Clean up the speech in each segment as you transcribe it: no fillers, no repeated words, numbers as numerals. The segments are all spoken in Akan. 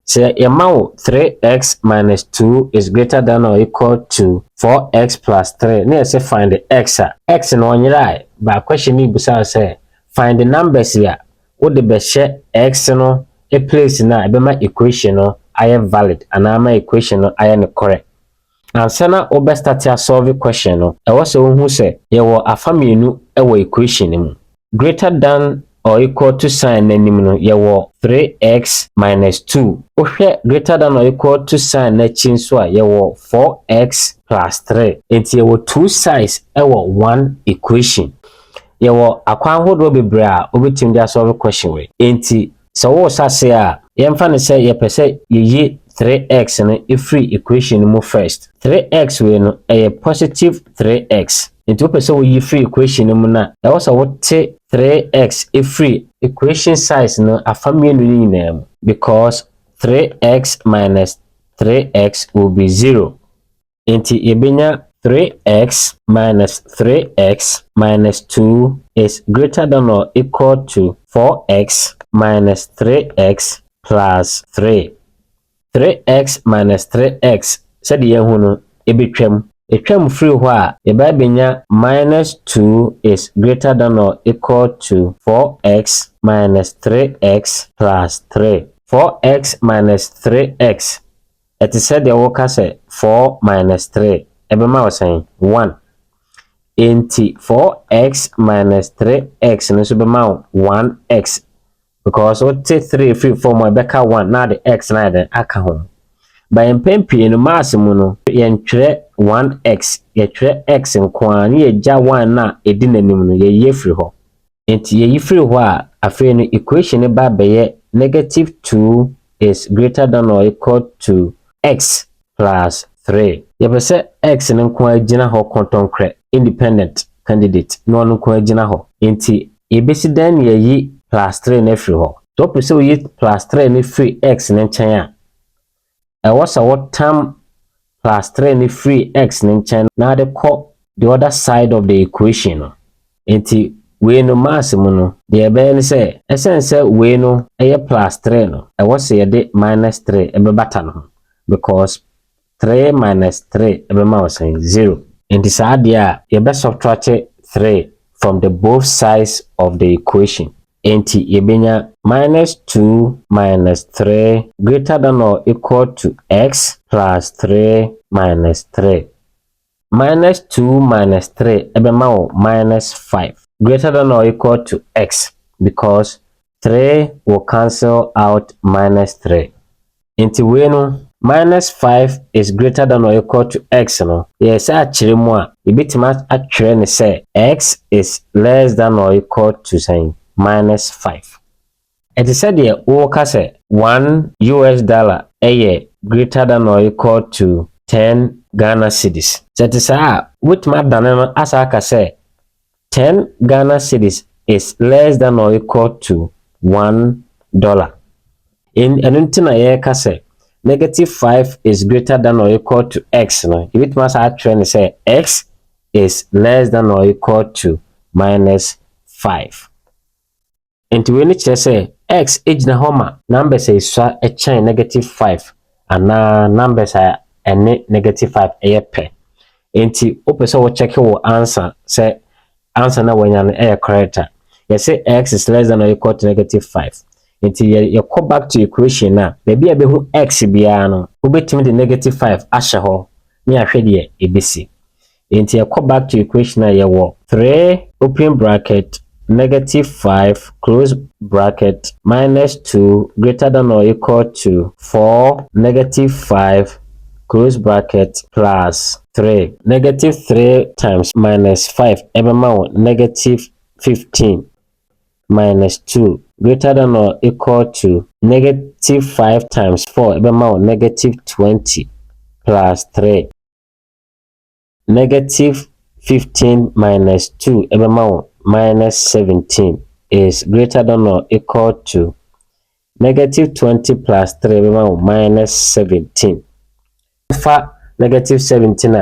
Say amount 3x minus 2 is greater than or equal to 4x plus 3. Now say find the x. X no nyira ba question ni busa say find the numbers here. What the best x no a place na e be ma equation no I am valid and my equation no I am correct. And sana obe start to solve question no. E was who say ye wo afamienu e wo equation mu. Greater than or equal to sign n'anim no ye wo 3x minus 2. Ohwe greater than or equal to sign n'achi nso a ye wo 4x plus 3. Enti ye wo two sides e wo one equation. Ye wo akwan hodo bebre a obetim dia solve question we. Enti so wo sase a ye mfa ne say ye pese ye 3x no e free equation mu first. 3x we no e positive 3x. Into pese wo yi free equation mu na e wo so wo te 3x e free equation size no afamienu ni nyina because 3x minus 3x will be 0. Inti yebenya 3x minus 3x minus 2 is greater than or equal to 4x minus 3x plus 3. 3x minus 3x said yehuno ebetwam etwam free ho a yebabenya minus 2 is greater than or equal to 4x minus 3x plus 3. 4x minus 3x it is said the worker say 4 minus 3 ebema was saying 1 into 4x minus 3x no so bema 1x because what 3 free form my beka 1 now the x na the aka home by mpempi no mass mu no yentwere 1x yetwere x nkwan ye ja 1 na edi nanim no ye free ho enti ye free ho a afei no equation ba beye negative 2 is greater than or equal to x plus 3. Ye pese x nkwan agina ho kontonkre independent candidate no nkwan agina ho enti ye besi dan ye yi plus 3 na free ho to pese we plus 3 na free x na nchen a was a what term plus 3 ni free x nchen na de call the other side of the equation. Enti we no mass mu no de be ni say essence we no plus 3 no was ye de minus 3 e be bata no because 3 minus 3 e be ma was 0. Enti sa dia ye be subtract 3 from the both sides of the equation. Enti yebenya minus 2 minus 3 greater than or equal to x plus 3 minus 3. Minus 2 minus 3 ebema minus 5 greater than or equal to x because 3 will cancel out minus 3. Enti we no minus 5 is greater than or equal to x no. Yes, actually more ebitima atwere ne say x is less than or equal to saying minus 5. It is said here, Walker say $1 greater than or equal to 10 Ghana cedis. So it is which madam as I can say 10 Ghana cedis is less than or equal to $1. In an say negative 5 is greater than or equal to x. No, if it must actually say x is less than or equal to minus 5. Enti we ni kire say x ejina homa numbers is so a chain negative 5 and numbers are negative 5 pe. Enti opese wo check wo answer say answer na wanya no correct. You say x is less than or equal to negative 5. Enti you go back to equation na baby abehu x bia no obetimi the negative 5 ahye ho ni ahwede ebesi. Enti you go back to equation na you 3 open bracket negative 5 close bracket minus 2 greater than or equal to 4 negative 5 close bracket plus 3. Negative 3 times minus 5 ebema negative 15 minus 2 greater than or equal to negative 5 times 4 ebema negative 20 plus 3. Negative 15 minus 2 ebema minus 17 is greater than or equal to negative 20 plus 3 minus 17. For negative 17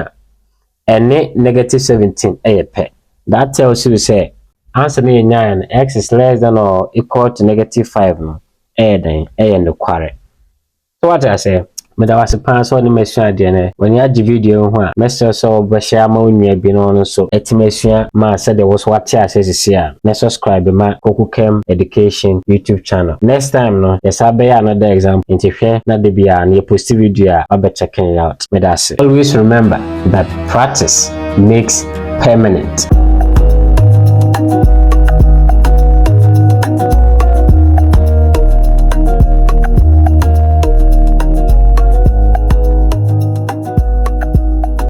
and negative 17 pe. That tells you say answer me 9 x is less than or equal to negative 5 no then the quarry. So what I say, meda wase pan so ne masua de ne when ya gi video ho a mesel so be share ma onua bi no so etimasua ma se de wo so wate asese a na subscribe ma KokoChem Education YouTube channel. Next time no yes be another example into hwe na de bia na post video a abe check it out. Always remember that practice makes permanent.